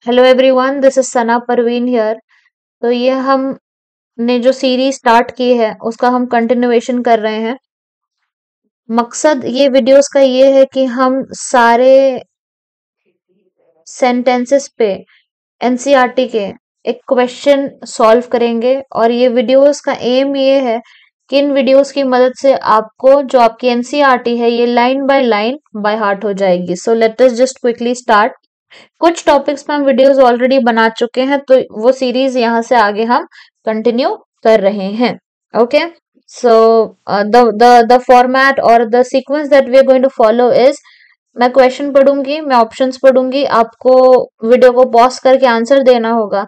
Hello everyone, this is Sana Parveen here. तो ये हमने जो सीरीज स्टार्ट की है उसका हम कंटिन्यूएशन कर रहे हैं। मकसद ये वीडियोस का ये है कि हम सारे सेंटेंसेस पे एनसीईआरटी के एक क्वेश्चन सॉल्व करेंगे और ये वीडियोस का एम ये है कि इन वीडियोस की मदद से आपको जो आपकी एनसीईआरटी है ये लाइन बाय हार्ट हो जाएगी। So let us just quickly start. कुछ टॉपिक्स पे हम वीडियोस ऑलरेडी बना चुके हैं, तो वो सीरीज यहाँ से आगे हम कंटिन्यू कर रहे हैं। ओके, सो द फॉर्मेट और the sequence that we are going to follow is, मैं क्वेश्चन पढ़ूंगी, मैं ऑप्शंस पढ़ूंगी, आपको वीडियो को पॉज करके आंसर देना होगा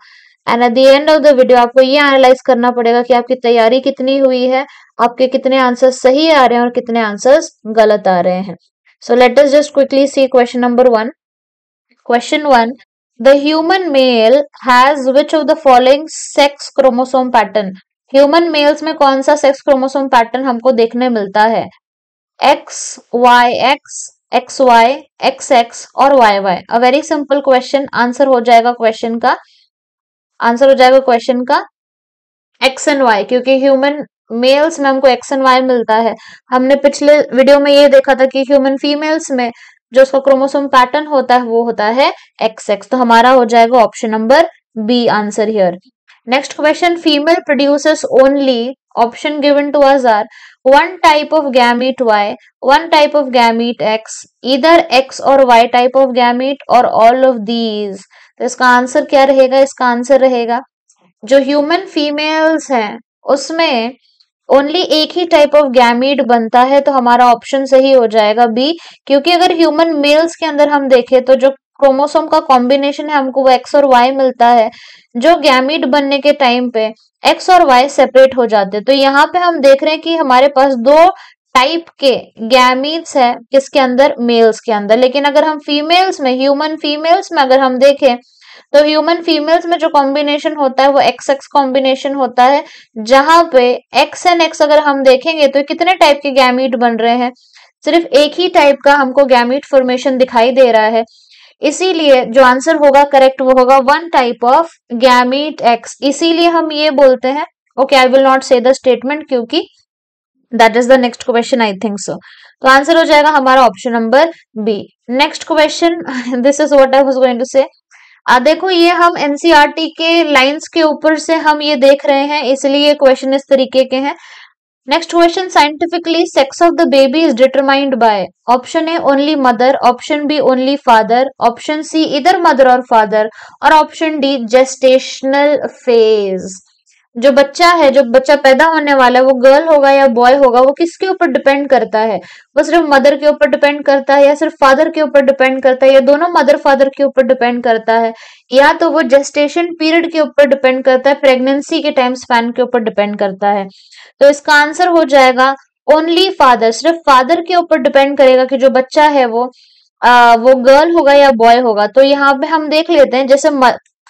and at the end of the video आपको ये एनालाइज करना पड़ेगा कि आपकी तैयारी कितनी हुई है, आपके कितने आंसर्स सही आ रहे हैं और कितने आंसर्स गलत आ रहे हैं। So let us just quickly see question number 1। Question 1. The human male has which of the following sex chromosome pattern? Human males में कौन सा sex chromosome pattern हमको देखने मिलता है? X, Y, X, XY, XX और YY। A very simple question। Answer हो जाएगा क्वेश्चन का X एंड Y, क्योंकि ह्यूमन मेल्स में हमको X एंड Y मिलता है। हमने पिछले वीडियो में ये देखा था कि ह्यूमन फीमेल्स में जो उसका क्रोमोसोम पैटर्न होता है वो होता है XX। तो हमारा हो जाएगा option number B answer here. Next question, female produces only, option given to us are one type of gamete Y, one type of gamete X, either X और Y type of gamete or all of these। तो इसका answer क्या रहेगा? इसका answer रहेगा जो human females हैं उसमें ओनली एक ही टाइप ऑफ गैमीट बनता है, तो हमारा ऑप्शन सही हो जाएगा बी। क्योंकि अगर ह्यूमन मेल्स के अंदर हम देखें तो जो क्रोमोसोम का कॉम्बिनेशन है हमको वो एक्स और वाई मिलता है, जो गैमीट बनने के टाइम पे एक्स और वाई सेपरेट हो जाते हैं। तो यहाँ पे हम देख रहे हैं कि हमारे पास दो टाइप के गैमीट्स है किसके अंदर? मेल्स के अंदर। लेकिन अगर हम फीमेल्स में, ह्यूमन फीमेल्स में अगर हम देखें तो ह्यूमन फीमेल्स में जो कॉम्बिनेशन होता है वो एक्स एक्स कॉम्बिनेशन होता है, जहां पे एक्स एंड एक्स अगर हम देखेंगे तो कितने टाइप के गैमीट बन रहे हैं? सिर्फ एक ही टाइप का हमको गैमीट फॉर्मेशन दिखाई दे रहा है। इसीलिए जो आंसर होगा करेक्ट वो होगा one type of gamete X. इसीलिए हम ये बोलते हैं, okay I will not say the statement क्योंकि that is the next question, I think so. तो आंसर हो जाएगा हमारा option number B. Next question, this is what I was going to say. देखो ये हम एनसीईआरटी के लाइंस के ऊपर से हम ये देख रहे हैं, इसलिए ये क्वेश्चन इस तरीके के हैं। Next question, scientifically sex of the baby is determined by, option A only mother, option B only father, option C इधर मदर और फादर और ऑप्शन डी जेस्टेशनल फेज। जो बच्चा पैदा होने वाला है वो गर्ल होगा या बॉय होगा, वो किसके ऊपर डिपेंड करता है? वो सिर्फ मदर के ऊपर डिपेंड करता है या सिर्फ फादर के ऊपर डिपेंड करता है या दोनों मदर फादर के ऊपर डिपेंड करता है, या तो वो जेस्टेशन पीरियड के ऊपर डिपेंड करता है, प्रेगनेंसी के टाइम स्पैन के ऊपर डिपेंड करता है। तो इसका आंसर हो जाएगा ओनली फादर। सिर्फ फादर के ऊपर डिपेंड करेगा कि जो बच्चा है वो गर्ल होगा या बॉय होगा। तो यहाँ पे हम देख लेते हैं, जैसे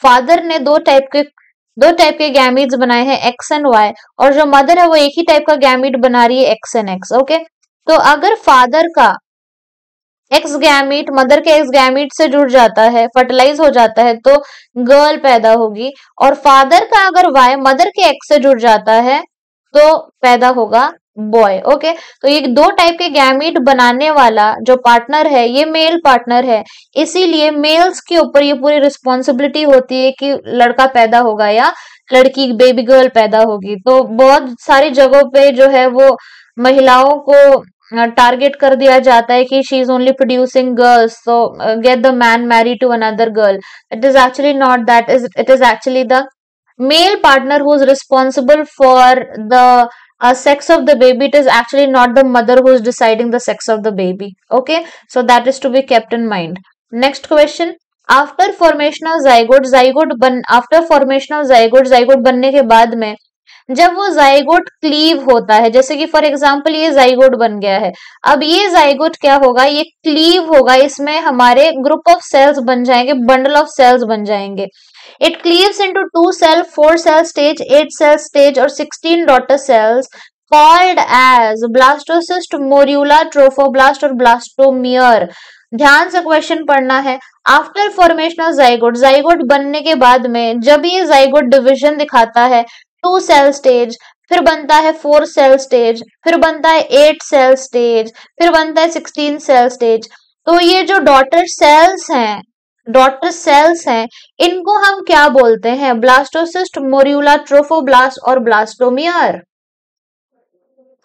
फादर ने दो टाइप के गैमीट्स बनाए हैं एक्स एंड वाई, और जो मदर है वो एक ही टाइप का गैमीट बना रही है एक्स एंड एक्स। ओके, तो अगर फादर का एक्स गैमीट मदर के एक्स गैमीट से जुड़ जाता है, फर्टिलाइज हो जाता है, तो गर्ल पैदा होगी, और फादर का अगर वाई मदर के एक्स से जुड़ जाता है तो पैदा होगा बॉय। ओके, तो ये दो टाइप के गैमीट बनाने वाला जो पार्टनर है ये मेल पार्टनर है, इसीलिए मेल्स के ऊपर ये पूरी रिस्पॉन्सिबिलिटी होती है कि लड़का पैदा होगा या लड़की बेबी गर्ल पैदा होगी। तो बहुत सारी जगहों पे जो है वो महिलाओं को टारगेट कर दिया जाता है कि she is only producing girls, so get the man marry to another girl. It is actually not that, it is actually the male partner who is responsible for the sex of the baby. It is actually not the mother who is deciding the sex of the baby. Okay, so that is to be kept in mind. Next question, after formation of zygote बनने के बाद में जब वो zygote cleave होता है, जैसे कि फॉर एग्जांपल ये जाइगोट बन गया है, अब ये जाइगोट क्या होगा? ये क्लीव होगा, इसमें हमारे ग्रुप ऑफ सेल्स बन जाएंगे, बंडल ऑफ सेल्स बन जाएंगे। It cleaves into 2 cell, 4 cell stage, 8 cell stage और 16 daughter cells called as blastocyst, morula, trophoblast और blastomere। ध्यान से क्वेश्चन पढ़ना है। After formation of zygote, zygote बनने के बाद में जब ये जाइगोट डिवीजन दिखाता है 2 सेल स्टेज, फिर बनता है 4 सेल स्टेज, फिर बनता है 8 सेल स्टेज, फिर बनता है 16 सेल स्टेज। तो ये जो डॉटर सेल्स हैं, इनको हम क्या बोलते हैं? ब्लास्टोसिस्ट, मोर्यूला, ट्रोफोब्लास्ट और ब्लास्टोमियर।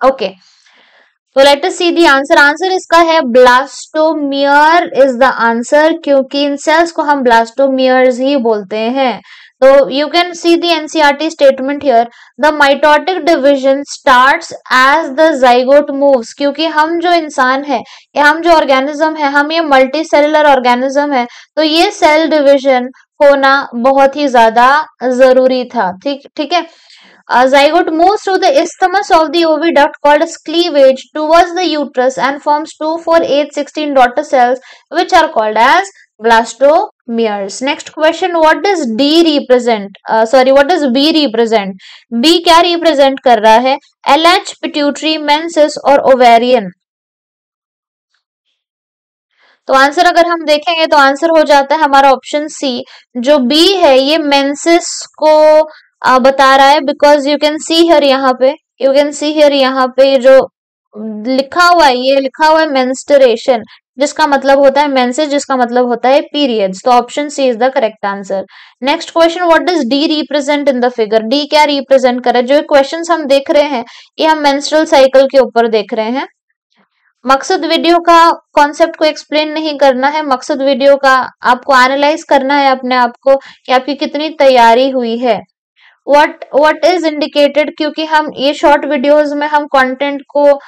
ओके, तो let us see the answer. Answer इसका है ब्लास्टोमियर इज द आंसर, क्योंकि इन सेल्स को हम ब्लास्टोमियर्स ही बोलते हैं। तो you can see the NCERT statement here, the mitotic division starts as the zygote moves, क्योंकि हम जो इंसान है या हम जो ऑर्गेनिज्म है, हम ये मल्टी सेलुलर ऑर्गेनिज्म है, तो ये सेल डिवीजन होना बहुत ही ज्यादा जरूरी था। ठीक है। Zygote moves through the isthmus of the oviduct called as cleavage towards the uterus and forms 2, 4, 8, 16 daughter cells which are called as blastomeres. Next question, what does D represent? What does B represent? B क्या represent कर रहा है? LH, pituitary, menses और ovarian. तो answer अगर हम देखेंगे तो आंसर हो जाता है हमारा ऑप्शन सी। जो बी है ये मेंसेस को बता रहा है, because you can see here, यहाँ पे ये जो लिखा हुआ है, ये लिखा हुआ है मेंस्ट्रुएशन, जिसका मतलब होता है मेंसेस, जिसका मतलब होता है पीरियड्स। तो option C is the correct answer. Next question, what does D represent in the figure? D क्या रिप्रेजेंट कर रहा है? जो क्वेश्चंस हम देख रहे हैं ये हम मेंस्ट्रुअल साइकिल के ऊपर देख रहे हैं। मकसद वीडियो का कॉन्सेप्ट को एक्सप्लेन नहीं करना है, मकसद वीडियो का आपको एनालाइज करना है अपने आप को कि आपकी कितनी तैयारी हुई है। व्हाट इज इंडिकेटेड, क्योंकि हम ये शॉर्ट वीडियोस में हम कंटेंट को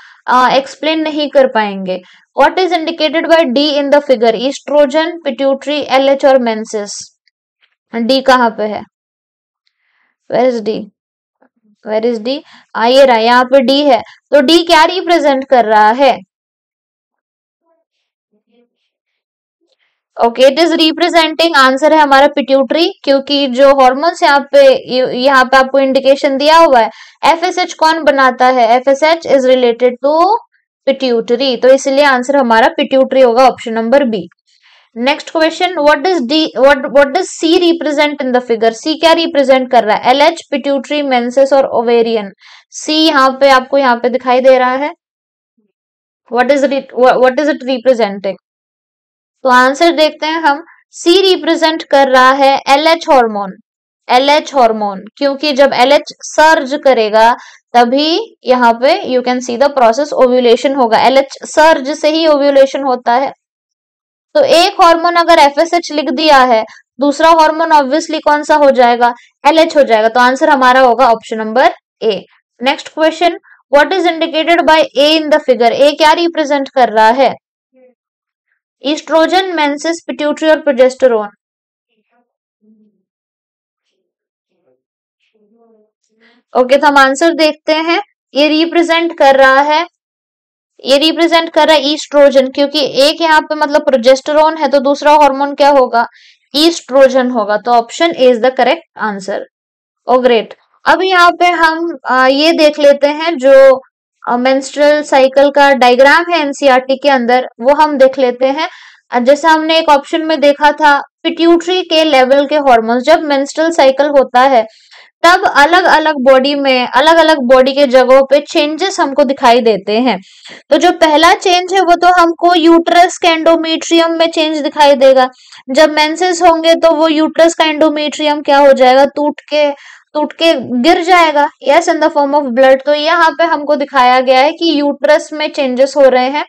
एक्सप्लेन नहीं कर पाएंगे। What is indicated by D in the figure? Estrogen, pituitary, LH और मेंसेस। डी कहाँ पे है? Where is D? Where is D? ये रहा, यहाँ पे डी है। तो डी क्या रिप्रेजेंट कर रहा है? Okay, it is representing, answer है हमारा पिट्यूटरी, क्योंकि जो हॉर्मोन्स यहाँ पे आपको इंडिकेशन दिया हुआ है, एफएसएच कौन बनाता है? FSH is related to pituitary, तो इसलिए आंसर हमारा पिट्यूटरी होगा, option number B. Next question, what does C represent in the figure? C क्या रिप्रेजेंट कर रहा है? एलएच, पिट्यूटरी, मेंसेस और ओवेरियन। सी यहाँ पे आपको यहाँ पे दिखाई दे रहा है। What is it representing? तो आंसर देखते हैं हम। सी रिप्रेजेंट कर रहा है एलएच हार्मोन, क्योंकि जब एलएच सर्ज करेगा तभी यहाँ पे you can see the process, ovulation होगा। एलएच सर्ज से ही ओव्यूलेशन होता है। तो एक हार्मोन अगर एफएसएच लिख दिया है, दूसरा हार्मोन ऑब्वियसली कौन सा हो जाएगा? एलएच हो जाएगा। तो आंसर हमारा होगा option number A. Next question, what is indicated by A in the figure? A क्या रिप्रेजेंट कर रहा है? ईस्ट्रोजन, मेंसेस, पिट्यूटरी और प्रोजेस्टेरोन। ओके, तो हम आंसर देखते हैं। ये रिप्रेजेंट कर रहा है ईस्ट्रोजन, क्योंकि एक यहाँ पे मतलब प्रोजेस्टेरोन है, तो दूसरा हार्मोन क्या होगा? ईस्ट्रोजन होगा। तो option A is the correct answer. Oh great. अब यहाँ पे हम ये देख लेते हैं जो मेंस्ट्रुअल साइकिल का डायग्राम है एनसीईआरटी के अंदर, वो हम देख लेते हैं। जैसे हमने एक ऑप्शन में देखा था, पिट्यूटरी के लेवल के हार्मोन्स, जब मेंस्ट्रुअल साइकिल होता है तब अलग अलग बॉडी के जगहों पे चेंजेस हमको दिखाई देते हैं। तो जो पहला चेंज है वो तो हमको यूट्रस के एंडोमेट्रियम में चेंज दिखाई देगा। जब मेंसेस होंगे तो वो यूट्रस का एंडोमेट्रियम क्या हो जाएगा? टूट के गिर जाएगा, yes, in the form of blood. तो यहाँ पे हमको दिखाया गया है कि यूट्रस में चेंजेस हो रहे हैं,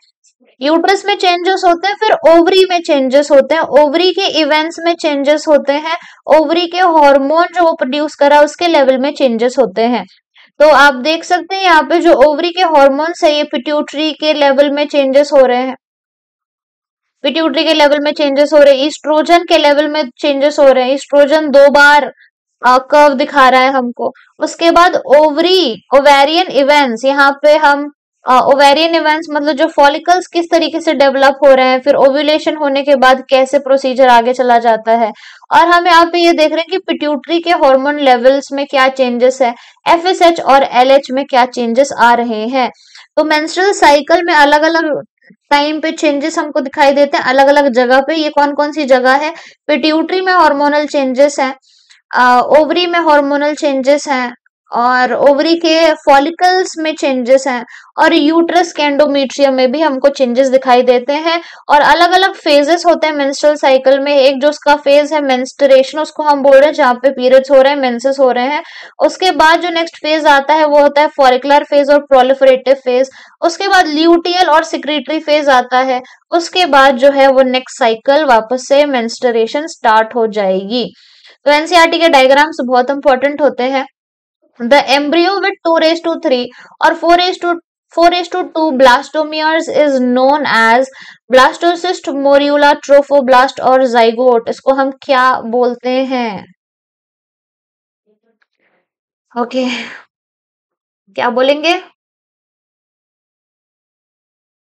यूट्रस में चेंजेस होते हैं, फिर ओवरी में चेंजेस होते हैं, ओवरी के इवेंट्स में चेंजेस होते हैं, ओवरी के हार्मोन जो वो प्रोड्यूस कर रहा है उसके लेवल में चेंजेस होते हैं। तो आप देख सकते हैं यहाँ पे जो ओवरी के हार्मोन्स है ये पिट्यूटरी के लेवल में चेंजेस हो रहे हैं, पिट्यूटरी के लेवल में चेंजेस हो रहे हैं, ईस्ट्रोजन के लेवल में चेंजेस हो रहे हैं। ईस्ट्रोजन 2 बार कर्व दिखा रहा है हमको। उसके बाद ओवेरियन इवेंट्स, यहाँ पे हम ओवेरियन इवेंट्स मतलब जो फॉलिकल्स किस तरीके से डेवलप हो रहे हैं, फिर ओव्यूलेशन होने के बाद कैसे प्रोसीजर आगे चला जाता है। और हम यहाँ पे ये देख रहे हैं कि पिट्यूटरी के हार्मोन लेवल्स में क्या चेंजेस है, एफएसएच और एलएच में क्या चेंजेस आ रहे हैं। तो मेंस्ट्रुअल साइकिल में अलग अलग टाइम पे चेंजेस हमको दिखाई देते हैं अलग अलग जगह पे। ये कौन कौन सी जगह है? पिट्यूटरी में हार्मोनल चेंजेस हैं, ओवरी में हार्मोनल चेंजेस हैं, और ओवरी के फॉलिकल्स में चेंजेस हैं, और यूट्रस के एंडोमेट्रियम में भी हमको चेंजेस दिखाई देते हैं। और अलग अलग फेजेस होते हैं मेंस्ट्रुअल साइकिल में। एक जो उसका फेज है मेंस्ट्रुएशन, उसको हम बोल रहे हैं जहाँ पे पीरियड्स हो रहे हैं, मेंसेस हो रहे हैं। उसके बाद जो नेक्स्ट फेज आता है वो होता है फॉलिकुलर फेज और प्रोलिफरेटिव फेज। उसके बाद ल्यूटियल और सिक्रीटरी फेज आता है। उसके बाद जो है वो नेक्स्ट साइकिल वापस से मेंस्ट्रुएशन स्टार्ट हो जाएगी। तो एनसीईआरटी के डायग्राम्स बहुत इंपॉर्टेंट होते हैं। द एम्ब्रियो विथ 2^3 और 4:2 blastomeres is known as blastocyst, morula, trophoblast और जाइगोट। इसको हम क्या बोलते हैं? ओके क्या बोलेंगे?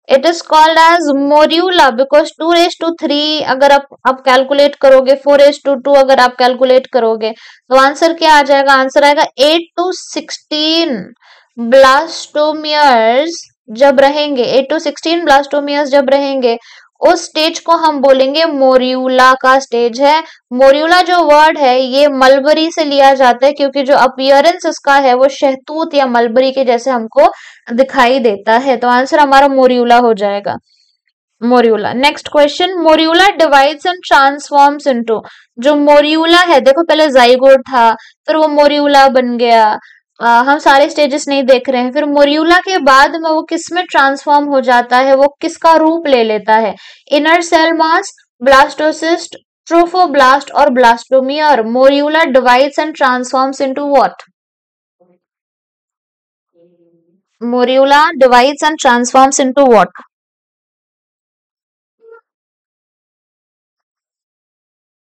It is called as morula because 2:3 अगर आप कैलकुलेट करोगे, 4:2 अगर आप कैलकुलेट करोगे तो आंसर क्या आ जाएगा? आंसर आएगा 8 to 16 ब्लास्टोमियर्स जब रहेंगे, 8 to 16 ब्लास्टोमियर्स जब रहेंगे, उस स्टेज को हम बोलेंगे मोरियूला का स्टेज है। मोरियूला जो वर्ड है ये मलबरी से लिया जाता है क्योंकि जो अपीयरेंस इसका है वो शहतूत या मलबरी के जैसे हमको दिखाई देता है। तो आंसर हमारा मोरियूला हो जाएगा, morula. Next question, morula divides and transforms into. जो मोरियूला है, देखो पहले जाइगोट था, फिर वो मोरियूला बन गया। हम सारे स्टेजेस नहीं देख रहे हैं। फिर मोरियूला के बाद में वो किस में ट्रांसफॉर्म हो जाता है, वो किसका रूप ले लेता है? Inner cell mass, blastocyst, trophoblast और blastomere. Morula divides and transforms into what? Morula divides and transforms into what?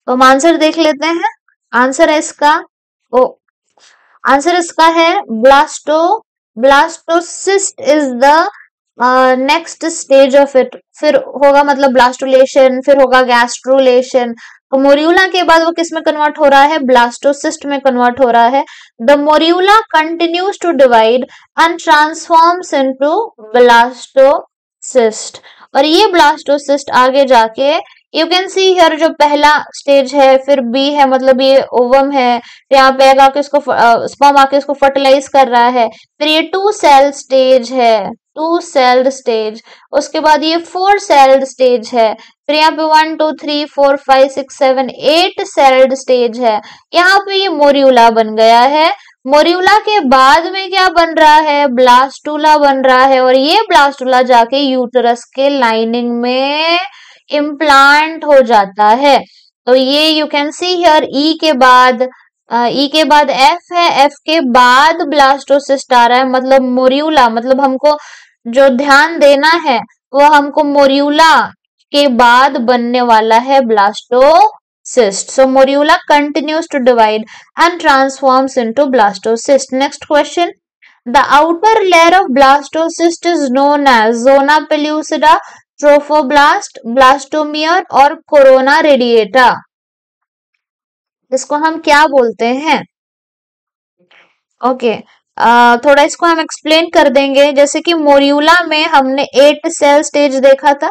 तो हम आंसर देख लेते हैं। आंसर है इसका, ओ आंसर इसका है blastocyst is the next stage of it. फिर होगा मतलब ब्लास्टोलेशन, फिर होगा गैस्ट्रोलेशन। तो मोरियूला के बाद वो किस में कन्वर्ट हो रहा है? ब्लास्टोसिस्ट में कन्वर्ट हो रहा है। The morula continues to divide and transforms into blastocyst. और ये ब्लास्टोसिस्ट आगे जाके यू कैन सी हियर जो पहला स्टेज है, फिर बी है मतलब ये ओवम है, यहाँ पे एग आके इसको स्पर्म आके इसको फर्टिलाइज कर रहा है। फिर ये 2 सेल स्टेज है, 2 सेल्ड स्टेज। उसके बाद ये 4 सेल्ड स्टेज है। फिर यहाँ पे 1 2 3 4 5 6 7 8 सेल्ड स्टेज है। यहाँ पे ये मोरियूला बन गया है। मोरियूला के बाद में क्या बन रहा है? ब्लास्टूला बन रहा है। और ये ब्लास्टूला जाके यूटरस के लाइनिंग में इम्प्लांट हो जाता है। तो ये यू कैन सी हियर ई के बाद एफ है, एफ के बाद ब्लास्टोसिस्ट आ रहा है, मतलब मोरियूला। मतलब हमको जो ध्यान देना है वो हमको मोरियूला के बाद बनने वाला है blastocyst. So morula continues to divide and transforms into blastocyst. Next question, the outer layer of blastocyst is known as zona pellucida, trophoblast, blastomere और कोरोना रेडिएटा। इसको हम क्या बोलते हैं? ओके थोड़ा इसको हम एक्सप्लेन कर देंगे। जैसे कि मोरियूला में हमने 8 सेल स्टेज देखा था,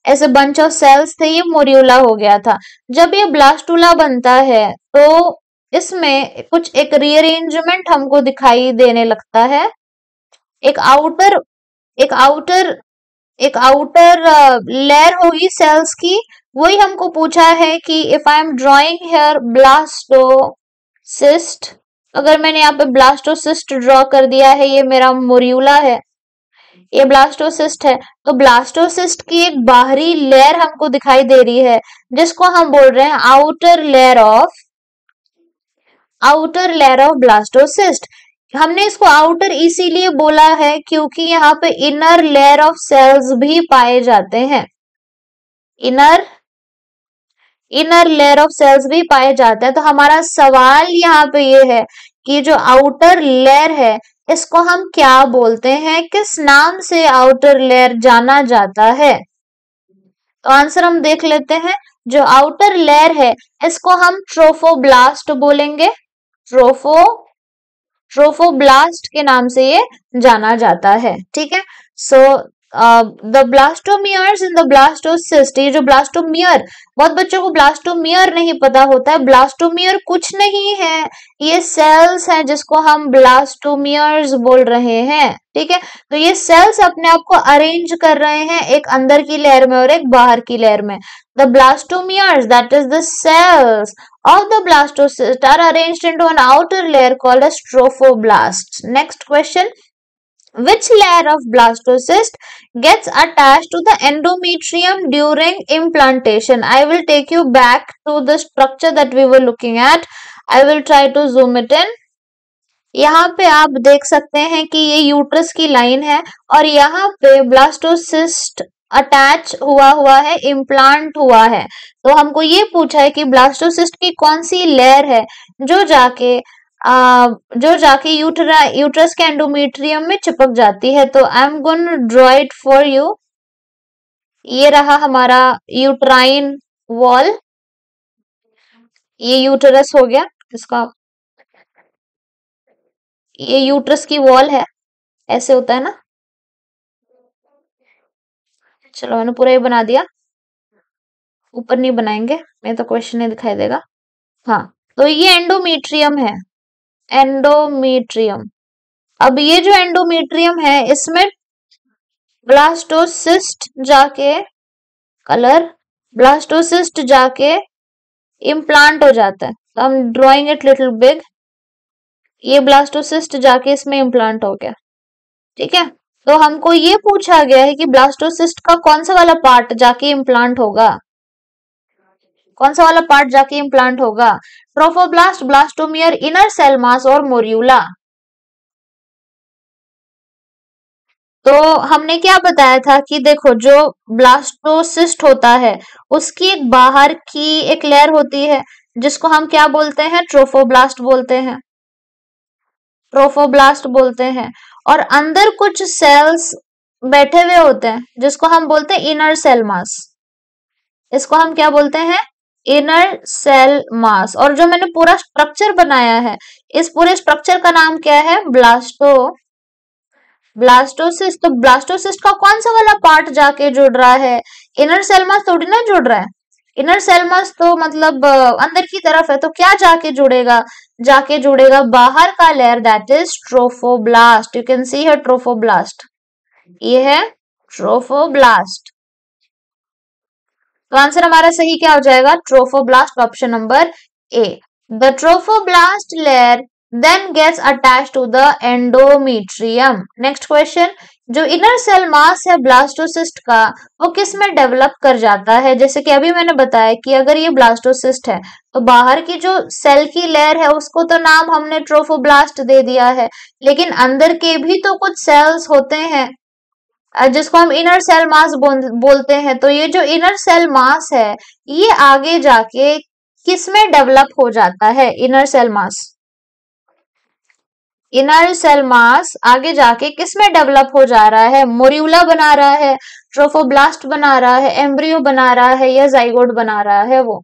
ऐसे बंच ऑफ सेल्स थे, ये मोरियूला हो गया था। जब ये ब्लास्टूला बनता है तो इसमें कुछ एक रीअरेंजमेंट हमको दिखाई देने लगता है। एक आउटर लेयर होगी सेल्स की। वही हमको पूछा है कि if I am drawing here blastocyst, अगर मैंने यहाँ पे ब्लास्टोसिस्ट ड्रॉ कर दिया है, ये मेरा मोरियूला है, ये ब्लास्टोसिस्ट है, तो ब्लास्टोसिस्ट की एक बाहरी लेयर हमको दिखाई दे रही है जिसको हम बोल रहे हैं आउटर लेयर ऑफ ब्लास्टोसिस्ट। हमने इसको आउटर इसीलिए बोला है क्योंकि यहाँ पे इनर लेयर ऑफ सेल्स भी पाए जाते हैं, इनर लेयर ऑफ सेल्स भी पाए जाते हैं। तो हमारा सवाल यहाँ पे ये है कि जो आउटर लेयर है इसको हम क्या बोलते हैं, किस नाम से आउटर लेयर जाना जाता है? तो आंसर हम देख लेते हैं। जो आउटर लेयर है इसको हम ट्रोफोब्लास्ट बोलेंगे, ट्रोफोब्लास्ट के नाम से ये जाना जाता है। ठीक है, so the blastomeres in the blastocyst, ये जो ब्लास्टोमियर, बहुत बच्चों को ब्लास्टोमियर नहीं पता होता है। ब्लास्टोमियर कुछ नहीं है, ये सेल्स हैं जिसको हम ब्लास्टोमियर्स बोल रहे हैं। ठीक है, तो ये सेल्स अपने आप को अरेंज कर रहे हैं, एक अंदर की लेयर में और एक बाहर की लेयर में। The blastomeres, that is the cells of the blastocyst, are arranged into an outer layer called as trophoblast. Next question, which layer of blastocyst gets attached to the endometrium during implantation? I will take you back to the structure that we were looking at. I will try to zoom it in. यहाँ पे आप देख सकते हैं कि ये uterus की line है और यहाँ पे ब्लास्टोसिस्ट अटैच हुआ है, इम्प्लांट हुआ है। तो हमको ये पूछा है कि ब्लास्टोसिस्ट की कौन सी लेयर है जो जाके यूट्रस के एंडोमेट्रियम में चिपक जाती है। तो I am going to draw it for you. ये रहा हमारा यूट्राइन वॉल, ये यूटरस हो गया इसका, ये यूट्रस की वॉल है, ऐसे होता है ना। चलो मैंने पूरा ये बना दिया, ऊपर नहीं बनाएंगे, मैं तो क्वेश्चन नहीं दिखाई देगा। हाँ, तो ये एंडोमेट्रियम है, एंडोमेट्रियम। अब ये जो एंडोमेट्रियम है इसमें ब्लास्टोसिस्ट जाके ब्लास्टोसिस्ट जाके इम्प्लांट हो जाता है। तो हम ड्रॉइंग इट लिटिल बिग, ये ब्लास्टोसिस्ट जाके इसमें इम्प्लांट हो गया। ठीक है, तो हमको ये पूछा गया है कि ब्लास्टोसिस्ट का कौन सा वाला पार्ट जाके इम्प्लांट होगा, कौन सा वाला पार्ट जाके इम्प्लांट होगा, trophoblast, blastomere, inner cell mass और मोर्यूला। तो हमने क्या बताया था कि देखो जो ब्लास्टोसिस्ट होता है उसकी एक बाहर की एक लेयर होती है जिसको हम क्या बोलते हैं, ट्रोफोब्लास्ट बोलते हैं, ट्रोफोब्लास्ट बोलते हैं। और अंदर कुछ सेल्स बैठे हुए होते हैं जिसको हम बोलते हैं इनर सेल मास, इसको हम क्या बोलते हैं, इनर सेल मास। और जो मैंने पूरा स्ट्रक्चर बनाया है, इस पूरे स्ट्रक्चर का नाम क्या है, ब्लास्टोसिस्ट। तो ब्लास्टोसिस्ट का कौन सा वाला पार्ट जाके जुड़ रहा है, इनर सेल मास थोड़ी ना जुड़ रहा है, इनर सेल मास तो मतलब अंदर की तरफ है, तो क्या जाके जुड़ेगा बाहर का layer, that is trophoblast. You can सी है ट्रोफोब्लास्ट, ये है ट्रोफोब्लास्ट। तो आंसर हमारा सही क्या हो जाएगा, trophoblast, option number A. The trophoblast layer then gets attached to the endometrium. Next question, जो इनर सेल मास है ब्लास्टोसिस्ट का वो किस में डेवलप कर जाता है। जैसे कि अभी मैंने बताया कि अगर ये ब्लास्टोसिस्ट है तो बाहर की जो सेल की लेयर है उसको तो नाम हमने ट्रोफोब्लास्ट दे दिया है, लेकिन अंदर के भी तो कुछ सेल्स होते हैं जिसको हम इनर सेल मास बोलते हैं। तो ये जो इनर सेल मास है ये आगे जाके किस में डेवलप हो जाता है, inner cell mass, inner cell mass आगे जाके किसमें डेवलप हो जा रहा है, मोर्यूला बना रहा है, ट्रोफोब्लास्ट बना रहा है, एम्ब्रियो बना रहा है या जाइगोट बना रहा है वो।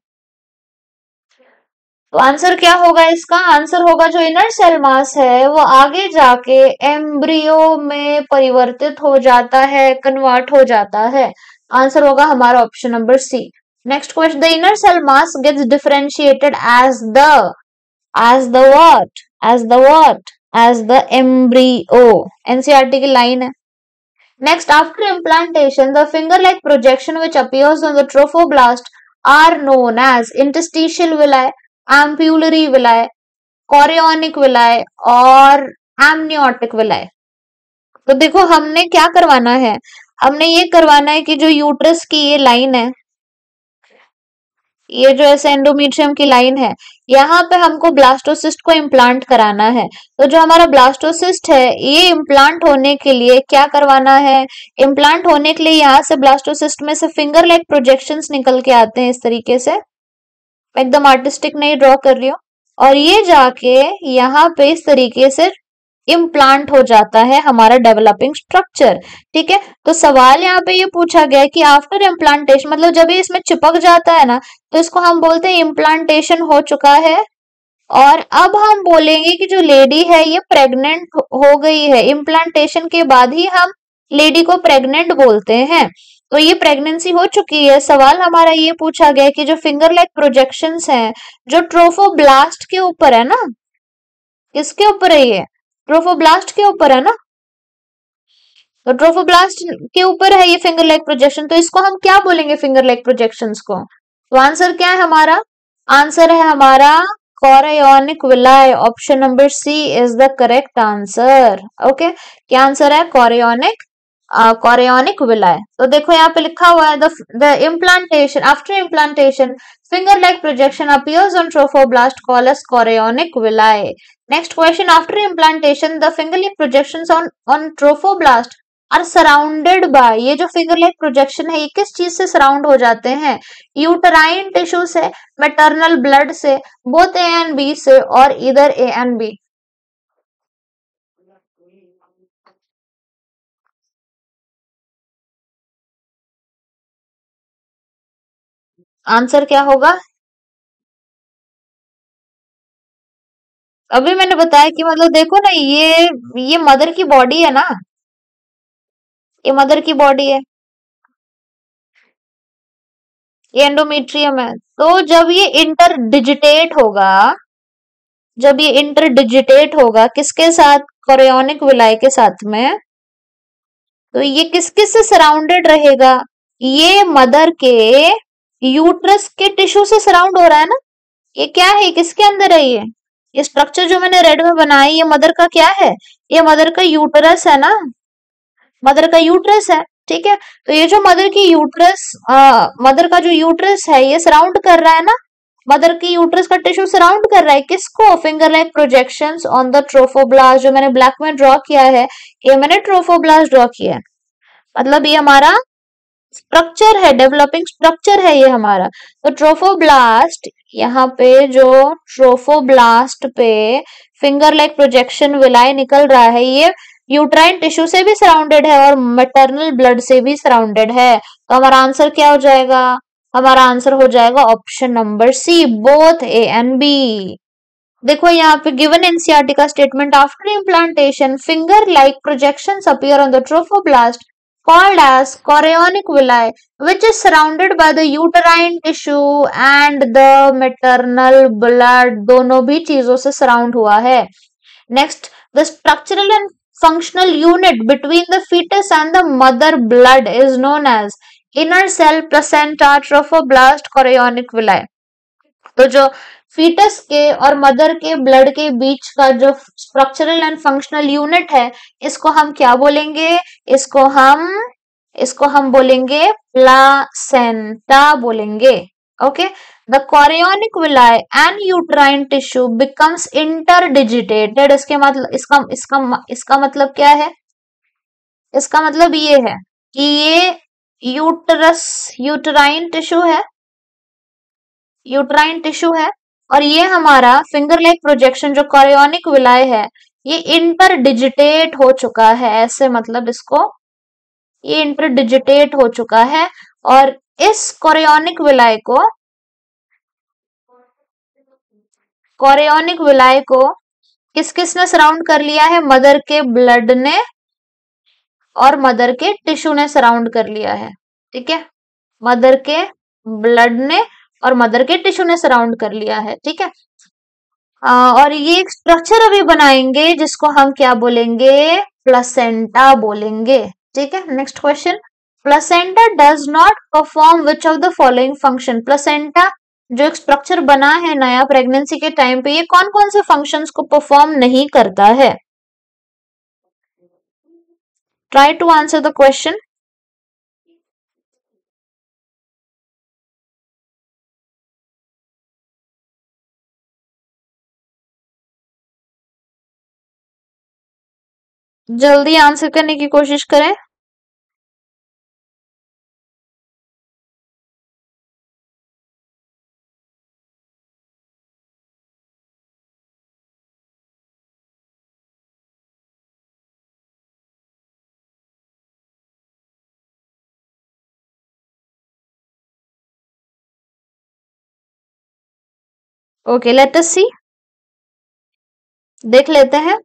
तो आंसर क्या होगा इसका, आंसर होगा जो इनर सेल मास है वो आगे जाके एम्ब्रियो में परिवर्तित हो जाता है, कन्वर्ट हो जाता है। आंसर होगा हमारा option number C. Next question, the inner cell mass gets differentiated as the embryo. NCERT की लाइन है। Next, after implantation the finger like projection which appears on the trophoblast are known as interstitial villi, ampullary villi, chorionic villi और amniotic villi. तो देखो हमने क्या करवाना है, हमने ये करवाना है कि जो यूट्रस की ये लाइन है, ये जो ऐसे एंडोमेट्रियम की लाइन है, यहाँ पे हमको ब्लास्टोसिस्ट को इम्प्लांट कराना है। तो जो हमारा ब्लास्टोसिस्ट है ये इम्प्लांट होने के लिए क्या करवाना है, इम्प्लांट होने के लिए यहाँ से ब्लास्टोसिस्ट में से फिंगर लाइक प्रोजेक्शंस निकल के आते हैं इस तरीके से, एकदम आर्टिस्टिक नहीं ड्रॉ कर रही हूँ, और ये जाके यहाँ पे इस तरीके से इम्प्लांट हो जाता है हमारा डेवलपिंग स्ट्रक्चर। ठीक है, तो सवाल यहाँ पे ये पूछा गया कि आफ्टर इम्प्लांटेशन, मतलब जब ये इसमें चिपक जाता है ना तो इसको हम बोलते हैं इम्प्लांटेशन हो चुका है। और अब हम बोलेंगे कि जो लेडी है ये प्रेग्नेंट हो गई है, इम्प्लांटेशन के बाद ही हम लेडी को प्रेग्नेंट बोलते हैं। तो ये प्रेगनेंसी हो चुकी है। सवाल हमारा ये पूछा गया कि जो फिंगर लाइक प्रोजेक्शंस हैं जो ट्रोफोब्लास्ट के ऊपर है ना, किसके ऊपर है ये? ट्रोफोब्लास्ट के ऊपर है ना। तो ट्रोफोब्लास्ट के ऊपर है ये फिंगर लाइक प्रोजेक्शन, तो इसको हम क्या बोलेंगे फिंगर लाइक प्रोजेक्शंस को? तो आंसर क्या है हमारा? आंसर है हमारा chorionic villi. Option number C is the correct answer. Okay, क्या आंसर है? Chorionic villi. तो देखो यहाँ पे लिखा हुआ है the implantation after implantation finger like projection appears on trophoblast called as chorionic villi. Next question, after implantation the finger like projections on trophoblast are surrounded by, ये जो finger like projection है ये किस चीज से सराउंड हो जाते हैं? यूटराइन टिश्यू से, मैटरनल ब्लड से, बोथ ए एंड बी से, और इधर ए एंड बी। आंसर क्या होगा? अभी मैंने बताया कि मतलब देखो ना, ये मदर की बॉडी है ना, ये मदर की बॉडी है, ये एंडोमेट्रियम है। तो जब ये इंटरडिजिटेट होगा किसके साथ? कोरियोनिक विलाय के साथ में। तो ये किस किस से सराउंडेड रहेगा? ये मदर के यूट्रस के टिश्यू से सराउंड हो रहा है ना। ये क्या है? किसके अंदर है ये स्ट्रक्चर जो मैंने रेड में बनाया, ये मदर का क्या है? ये मदर का यूटरस है ना, मदर का यूट्रस है। ठीक है, तो ये जो मदर का जो यूट्रस है ये सराउंड कर रहा है ना, मदर की यूट्रस का टिश्यू सराउंड कर रहा है किसको? Finger like projections on the trophoblast. जो मैंने ब्लैक में ड्रॉ किया है, ये मैंने ट्रोफोब्लास्ट ड्रॉ किया है। मतलब ये हमारा स्ट्रक्चर है, डेवलपिंग स्ट्रक्चर है ये हमारा। तो ट्रोफोब्लास्ट, यहाँ पे जो ट्रोफोब्लास्ट पे फिंगर लाइक प्रोजेक्शन विलाय निकल रहा है, ये यूट्राइन टिश्यू से भी सराउंडेड है और मैटरनल ब्लड से भी सराउंडेड है। तो हमारा आंसर क्या हो जाएगा? हमारा आंसर हो जाएगा option number C, both A and B. देखो यहाँ पे गिवन एनसीईआरटी का statement, after implantation finger like projections appear on the trophoblast called as chorionic villi, which is surrounded by the uterine tissue and the maternal blood। दोनों भी चीजों से surround हुआ है। Next, the structural and functional unit between the fetus and the mother blood is known as inner cell, placenta, trophoblast, chorionic villi। तो जो foetus के और मदर के ब्लड के बीच का जो स्ट्रक्चरल एंड फंक्शनल यूनिट है, इसको हम क्या बोलेंगे? इसको हम बोलेंगे प्लासेंटा बोलेंगे। Okay, the chorionic विलाय and uterine tissue becomes interdigitated. इसका मतलब क्या है? इसका मतलब ये है कि ये यूट्राइन टिश्यू है और ये हमारा फिंगर लाइक प्रोजेक्शन जो कोरियोनिक विलाय है, ये इंटरडिजिटेट हो चुका है। ऐसे मतलब इसको, ये इंटरडिजिटेट हो चुका है। और इस कोरियोनिक विलाय को किस किस ने सराउंड कर लिया है? मदर के ब्लड ने और मदर के टिश्यू ने सराउंड कर लिया है। ठीक है, मदर के ब्लड ने और मदर के टिश्यू ने सराउंड कर लिया है। ठीक है, और ये एक स्ट्रक्चर अभी बनाएंगे जिसको हम क्या बोलेंगे? प्लेसेंटा बोलेंगे। ठीक है, next question, placenta does not perform which of the following function. Placenta जो एक स्ट्रक्चर बना है नया प्रेगनेंसी के टाइम पे, ये कौन कौन से फंक्शंस को परफॉर्म नहीं करता है? Try to answer the question. जल्दी आंसर करने की कोशिश करें। ओके, लेट अस सी, देख लेते हैं।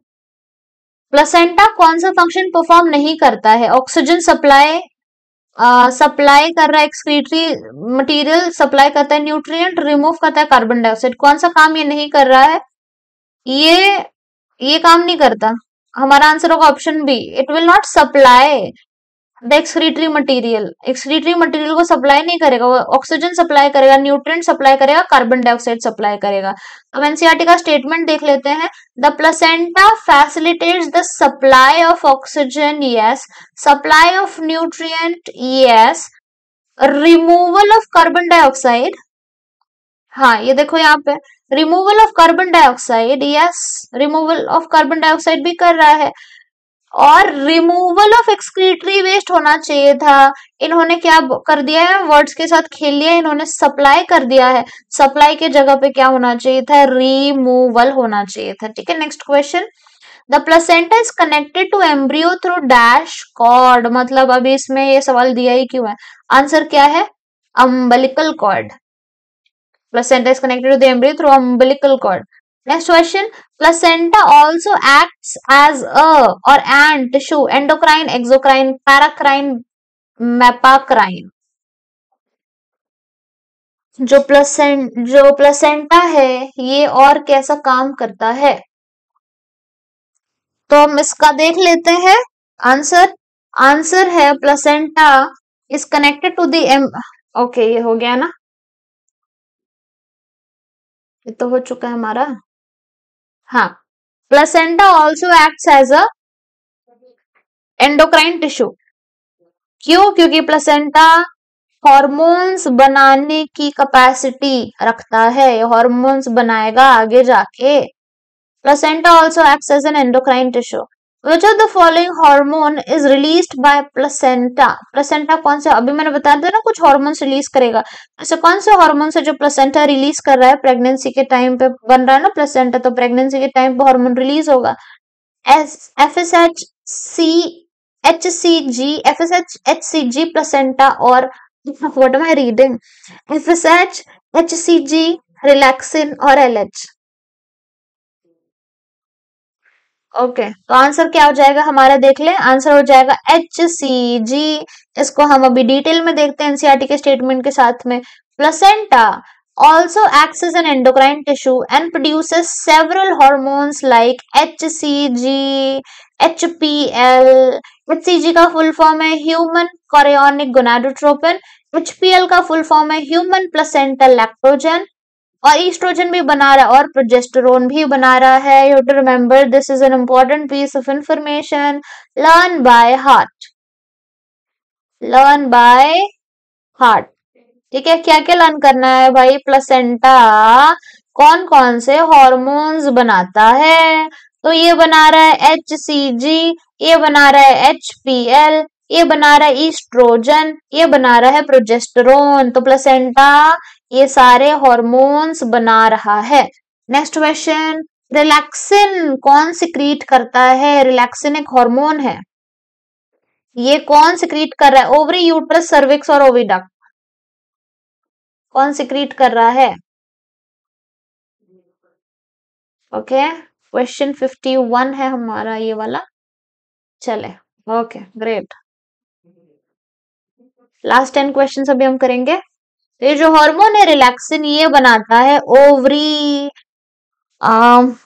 प्लेसेंटा कौन सा फंक्शन परफॉर्म नहीं करता है? ऑक्सीजन सप्लाई सप्लाई कर रहा है, एक्सक्रीटरी मटेरियल सप्लाई करता है, न्यूट्रिएंट रिमूव करता है कार्बन डाइऑक्साइड। कौन सा काम ये नहीं कर रहा है? ये ये काम नहीं करता। हमारा आंसर होगा option B, it will not supply the excretory material को सप्लाई नहीं करेगा, वो ऑक्सीजन सप्लाई करेगा, न्यूट्रिएंट सप्लाई करेगा, कार्बन डाइऑक्साइड सप्लाई करेगा। अब एनसीईआरटी का स्टेटमेंट देख लेते हैं। The placenta facilitates the supply of oxygen, yes, supply of nutrient, yes, removal of carbon dioxide, हाँ ये देखो यहाँ पे removal of carbon dioxide, yes, removal of carbon dioxide भी कर रहा है, और रिमूवल ऑफ एक्सक्रीटरी वेस्ट होना चाहिए था। इन्होंने क्या कर दिया है? वर्ड्स के साथ खेल लिया है, इन्होंने सप्लाई कर दिया है। सप्लाई के जगह पे क्या होना चाहिए था? रिमूवल होना चाहिए था। ठीक है, next question. The placenta is connected to embryo through dash cord, मतलब अभी इसमें ये सवाल दिया ही क्यों है? आंसर क्या है? Umbilical cord. Placenta is connected to the embryo through umbilical cord. Next question. Placenta also acts as a or an tissue, endocrine, exocrine, paracrine, mepacrine. जो प्लेसेंटा है ये और कैसा काम करता है? तो हम इसका देख लेते हैं आंसर है placenta is connected to the okay, ये हो गया ना, ये तो हो चुका है हमारा। हाँ, placenta also acts as a endocrine tissue. क्यों? क्योंकि प्लेसेंटा हॉर्मोन्स बनाने की कैपेसिटी रखता है, हॉर्मोन्स बनाएगा आगे जाके। Placenta also acts as an endocrine tissue. Which of the following hormone is released by placenta? Placenta कौन सा, अभी मैंने बताया था ना कुछ हार्मोन्स रिलीज करेगा, ऐसे कौन से हार्मोन है जो प्लेसेंटा रिलीज कर रहा है? प्रेगनेंसी के टाइम पे बन रहा है ना प्लेसेंटा, तो प्रेगनेंसी के टाइम पे हार्मोन रिलीज होगा। FSH, HCG, FSH, HCG placenta, और what am I reading? FSH, HCG, relaxin और LH। ओके, तो आंसर क्या हो जाएगा हमारा? देख ले, आंसर हो जाएगा HCG। इसको हम अभी डिटेल में देखते हैं एनसीईआरटी के स्टेटमेंट के साथ में। Placenta also acts as an endocrine tissue and produces several hormones like HCG, HPL। HCG का फुल फॉर्म है ह्यूमन कोरियोनिक गोनाडोट्रोपिन, HPL का फुल फॉर्म है ह्यूमन प्लेसेंटल लैक्टोजन, और ईस्ट्रोजन भी बना रहा है और प्रोजेस्टेरोन भी बना रहा है। You to remember this is an important piece of information. Learn by heart, learn by heart. ठीक है, क्या क्या लर्न करना है भाई? प्लेसेंटा कौन कौन से हॉर्मोन्स बनाता है? तो ये बना रहा है HCG, ये बना रहा है HPL, ये बना रहा है ईस्ट्रोजन, ये बना रहा है प्रोजेस्टेरोन। तो प्लेसेंटा ये सारे हॉर्मोन्स बना रहा है। Next question. रिलैक्सिन कौन सिक्रीट करता है? रिलैक्सिन एक हार्मोन है, ये कौन सिक्रीट कर रहा है? ओवरी, यूट्रस, सर्विक्स और ओविडक्ट, कौन सिक्रीट कर रहा है? ओके, क्वेश्चन 51 है हमारा ये वाला। चले, ओके ग्रेट। लास्ट 10 क्वेश्चन अभी हम करेंगे। ये जो हार्मोन है रिलैक्सिन, ये बनाता है ओवरी,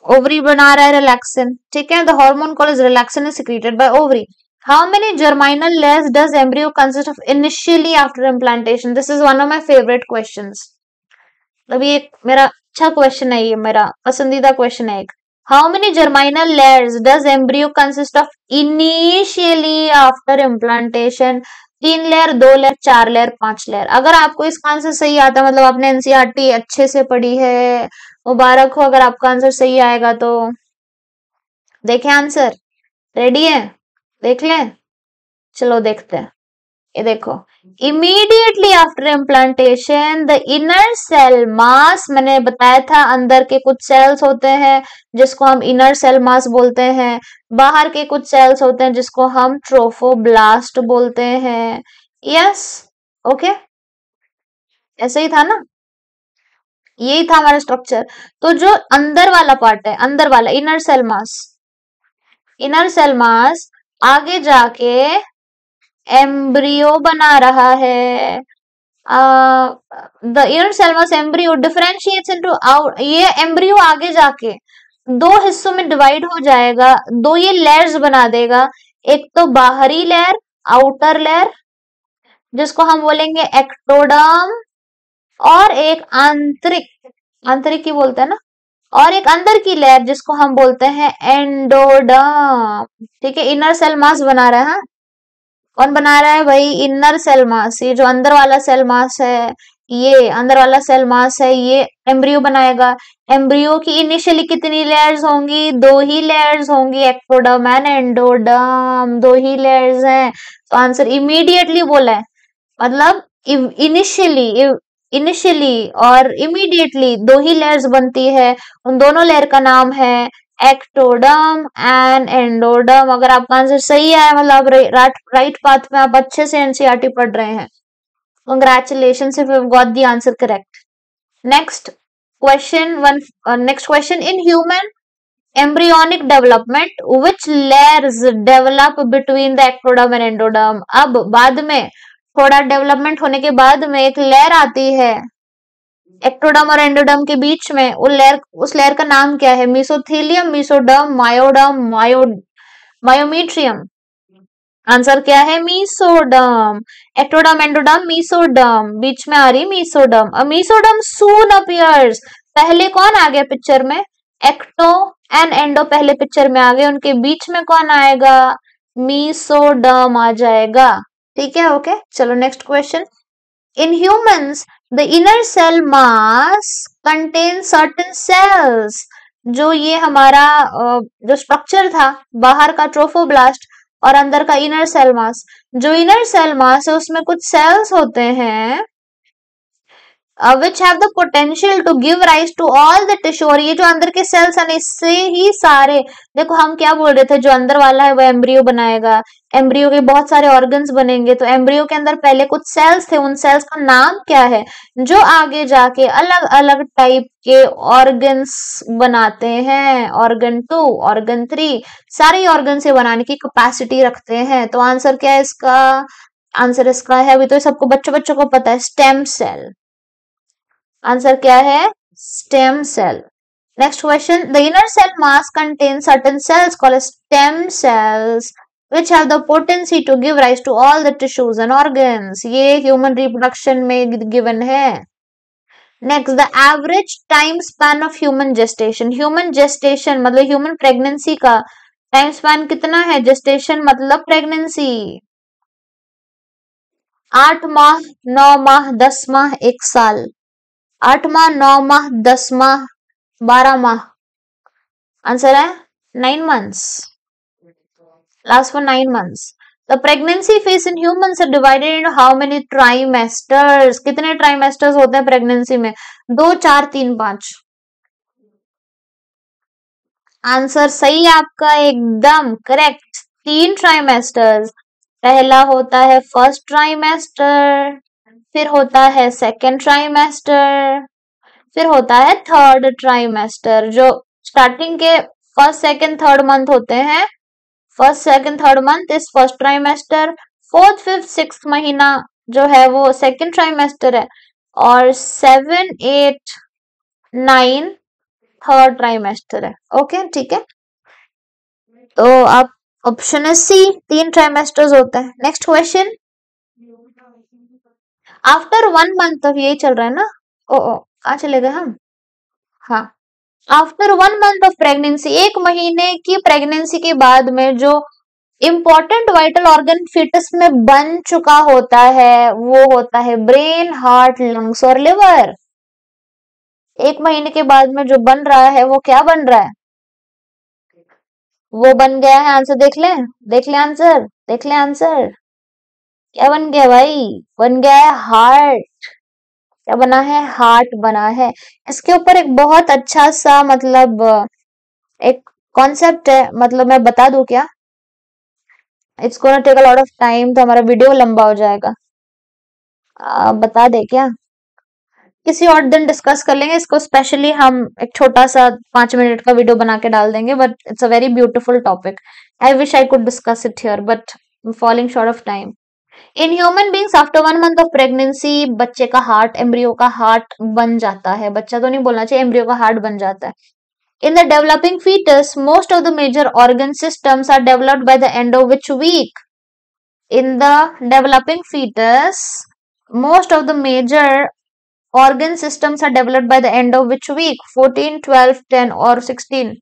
ओवरी बना रहा है रिलैक्सिन। ठीक है, the hormone called relaxin is secreted by ovary. How many germinal layers does embryo consist of initially after implantation? This is one of my favourite questions. अभी एक मेरा अच्छा क्वेश्चन है, ये मेरा पसंदीदा क्वेश्चन है एक। How many germinal layers does embryo consist of initially after implantation? 3 layer, 2 layer, 4 layer, 5 layer. अगर आपको इसका आंसर सही आता है, मतलब आपने एनसीईआरटी अच्छे से पढ़ी है, मुबारक हो अगर आपका आंसर सही आएगा तो। देखें आंसर, रेडी है? देख लें, चलो देखते हैं। ये देखो, immediately after implantation the inner cell mass, मैंने बताया था अंदर के कुछ सेल्स होते हैं जिसको हम इनर सेल मास बोलते हैं, बाहर के कुछ सेल्स होते हैं जिसको हम ट्रोफोब्लास्ट बोलते हैं। यस, ओके, ऐसे ही था ना, यही था हमारा स्ट्रक्चर। तो जो अंदर वाला पार्ट है, अंदर वाला inner cell mass, inner cell mass आगे जाके एम्ब्रियो बना रहा है। The inner cell mass embryo differentiates into out, ये एम्ब्रियो आगे जाके दो हिस्सों में डिवाइड हो जाएगा, दो ये लेयर्स बना देगा। एक तो बाहरी लेयर, आउटर लेयर, जिसको हम बोलेंगे एक्टोडर्म, और एक आंतरिक, आंतरिक ही बोलते हैं ना, और एक अंदर की लेयर जिसको हम बोलते हैं एंडोडर्म। ठीक है, इनर सेल मास बना रहा है। कौन बना रहा है भाई? Inner cell mass. ये जो अंदर वाला सेल मास है, ये अंदर वाला सेल मास है, ये एम्ब्रियो बनाएगा। एम्ब्रियो की इनिशियली कितनी लेयर्स होंगी? दो ही लेयर्स होंगी, एक्टोडर्म एंड एंडोडर्म, दो ही लेयर्स हैं। तो आंसर इमीडिएटली बोला है, मतलब इनिशियली, इनिशियली और इमीडिएटली दो ही लेयर्स बनती है। उन दोनों लेयर का नाम है एक्टोडर्म एंड एंडोडर्म। अगर आपका आंसर सही है, मतलब राइट पाथ में, आप अच्छे से एनसीईआरटी पढ़ रहे हैं। Congratulations if you've got the answer correct. Next question, in human embryonic development, which layers develop between the ectoderm and endoderm? अब बाद में थोड़ा डेवलपमेंट होने के बाद में एक लेयर आती है एक्टोडर्म और एंडोडर्म के बीच में। उस लेयर का नाम क्या है? मीसोथीलियम, मीसोडर्म, मायोडर्म, मायोमीट्रियम। आंसर क्या है? मीसोडर्म। एक्टोडर्म, एंडोडर्म, मीसोडर्म, बीच में आ रही मीसोडर्म। अब मीसोडर्म सून अपीयर्स। पहले कौन आ गया पिक्चर में? एक्टो एंड एंडो पहले पिक्चर में आ गए, उनके बीच में कौन आएगा? मीसोडर्म आ जाएगा। ठीक है, ओके। चलो next question. In humans the inner cell mass contain certain cells. जो ये हमारा जो स्ट्रक्चर था बाहर का ट्रोफोब्लास्ट और अंदर का इनर सेल मास, जो इनर सेल मास है उसमें कुछ सेल्स होते हैं which have the potential to give rise to all the tissue। और ये जो अंदर के सेल्स हैं इससे ही सारे, देखो हम क्या बोल रहे थे, जो अंदर वाला है वो एम्ब्रियो बनाएगा, एम्ब्रियो के बहुत सारे ऑर्गन्स बनेंगे। तो एम्ब्रियो के अंदर पहले कुछ सेल्स थे, उन सेल्स का नाम क्या है जो आगे जाके अलग अलग टाइप के ऑर्गन्स बनाते हैं? ऑर्गन 2, ऑर्गन 3, सारे ऑर्गन से बनाने की कैपेसिटी रखते हैं। तो आंसर क्या है इसका? आंसर इसका है, अभी तो सबको बच्चों बच्चों को पता है, स्टेम सेल। आंसर क्या है? Stem cell. Next question, the inner cell mass contains certain cells called stem cells which have the potency to give rise to all the tissues and organs। ये ह्यूमन रिप्रोडक्शन में given है। Next, the average time span of human gestation. Human gestation मतलब human pregnancy का time span कितना है? Gestation मतलब pregnancy. 8 माह, 9 माह, 10 माह, 1 साल। 8 माह, 9 माह, 10 माह, 12 माह। आंसर है 9 months। Last for 9 months। The pregnancy phase in humans are divided into how many trimesters? कितने ट्राइमेस्टर्स होते हैं प्रेगनेंसी में? 2, 4, 3, 5। आंसर सही आपका, एकदम करेक्ट। 3 ट्राइमेस्टर्स। पहला होता है फर्स्ट ट्राइमेस्टर, फिर होता है सेकेंड ट्राइमेस्टर, फिर होता है थर्ड ट्राइमेस्टर। जो स्टार्टिंग के फर्स्ट सेकेंड थर्ड मंथ होते हैं, फर्स्ट सेकेंड थर्ड मंथ इस first trimester, fourth fifth six महीना जो है वो सेकेंड ट्राइमेस्टर है, और 7, 8, 9 थर्ड ट्राइमेस्टर है। ओके, ठीक है। तो आप ऑप्शन है सी, 3 ट्राइमेस्टर्स होते हैं। Next question, after 1 month of, यही चल रहा है ना? ओ कहाँ चले गए हम? हाँ, आफ्टर 1 month ऑफ प्रेगनेंसी, 1 महीने की प्रेगनेंसी के बाद में जो इंपॉर्टेंट वाइटल ऑर्गन फिटस में बन चुका होता है वो होता है ब्रेन, हार्ट, लंग्स और लिवर। 1 महीने के बाद में जो बन रहा है वो क्या बन रहा है? वो बन गया है, आंसर देख ले, देख ले आंसर, देख ले आंसर, क्या बन गया भाई? बन गया है हार्ट। क्या बना है? हार्ट बना है। इसके ऊपर एक बहुत अच्छा सा मतलब एक कॉन्सेप्ट है, मतलब मैं बता दूं क्या? It's gonna take a lot of time, तो हमारा वीडियो लंबा हो जाएगा। बता दे क्या? किसी और दिन डिस्कस कर लेंगे इसको, स्पेशली हम एक छोटा सा 5 मिनट का वीडियो बना के डाल देंगे, but it's a very beautiful topic. I wish I could discuss it here, but I'm falling short of time. In human beings, after 1 month of pregnancy, बच्चे का हार्ट, एम्ब्रियो का हार्ट बन जाता है. बच्चा तो नहीं बोलना चाहिए, एम्ब्रियो का हार्ट बन जाता है. In the developing fetus, most of the major organ systems are developed by the end of which week? In the developing fetus, most of the major organ systems are developed by the end of which week? 14, 12, 10 और 16.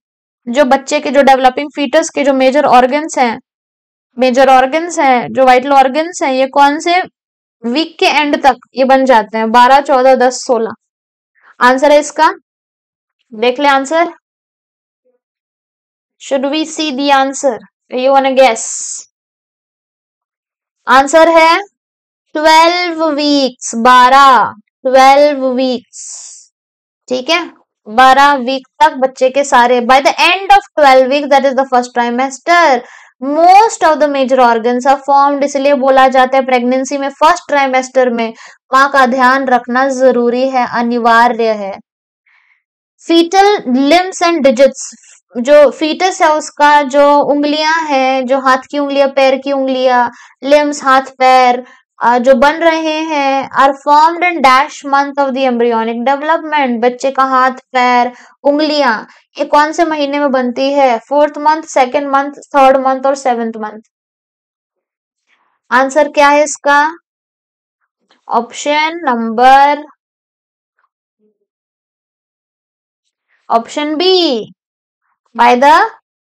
जो बच्चे के जो developing foetus के जो major organs हैं, जो vital organs हैं, ये कौन से वीक के एंड तक ये बन जाते हैं? 12, 14, 10, 16. आंसर है इसका, देख ले answer. Should we see the answer? You wanna guess? Answer है 12 वीक्स. 12 वीक्स. ठीक है, 12 वीक तक बच्चे के सारे. By the end of 12 week, that is the first trimester, most of the major organs are formed. इसलिए बोला जाता है प्रेगनेंसी में, फर्स्ट ट्राइमेस्टर में माँ का ध्यान रखना जरूरी है, अनिवार्य है. फीटल लिम्स एंड डिजिट्स, जो फीटस है उसका जो उंगलियां हैं, जो हाथ की उंगलियां, पैर की उंगलियां, लिम्स हाथ पैर जो बन रहे हैं, are formed in dash month of the embryonic development. बच्चे का हाथ पैर उंगलियां ये कौन से महीने में बनती है? 4th month, 2nd month, 3rd month और 7th मंथ. आंसर क्या है इसका? Option number, option B, by the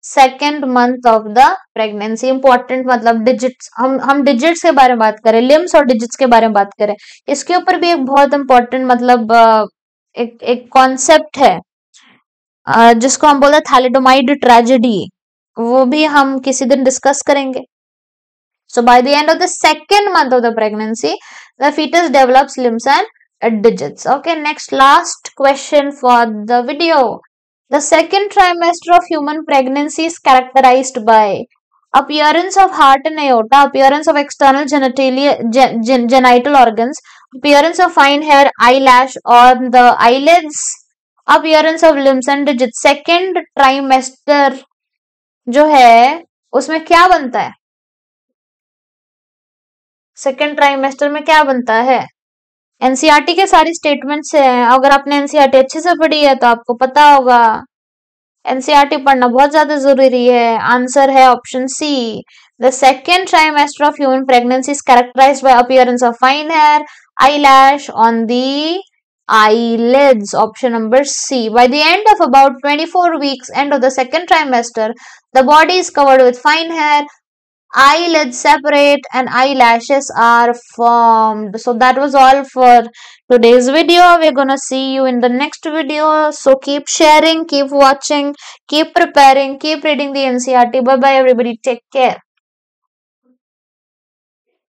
2nd month of the pregnancy. Important मतलब डिजिट्स, हम डिजिट्स के बारे में बात करें, लिम्स और डिजिट्स के बारे में बात करें, इसके ऊपर भी एक बहुत इंपॉर्टेंट मतलब एक कॉन्सेप्ट है जिसको हम बोलते हैं थैलिडोमाइड ट्रेजेडी. वो भी हम किसी दिन डिस्कस करेंगे. So by the end of the 2nd month of the pregnancy, the fetus develops limbs and digits. Okay, next last question for the video. The 2nd trimester of human pregnancy is characterized by appearance of heart and aorta, appearance of external genital organs, appearance of fine hair, eyelash on the eyelids, appearance of limbs and digits. 2nd trimester जो है उसमें क्या बनता है? 2nd trimester में क्या बनता है? एनसीईआरटी के सारी स्टेटमेंट्स हैं. अगर आपने एनसीईआरटी अच्छे से पढ़ी है तो आपको पता होगा. एनसीईआरटी पढ़ना बहुत ज्यादा जरूरी है. आंसर है option C. The 2nd trimester of human pregnancy is characterized by appearance of fine hair, eyelash on the eyelids. Option number C. By the end of about 24 weeks, end of the 2nd trimester, the body is covered with fine hair, eyelids separate and eyelashes are formed. So that was all for today's video. We're gonna see you in the next video. So keep sharing, keep watching, keep preparing, keep reading the NCERT. Bye bye everybody. Take care.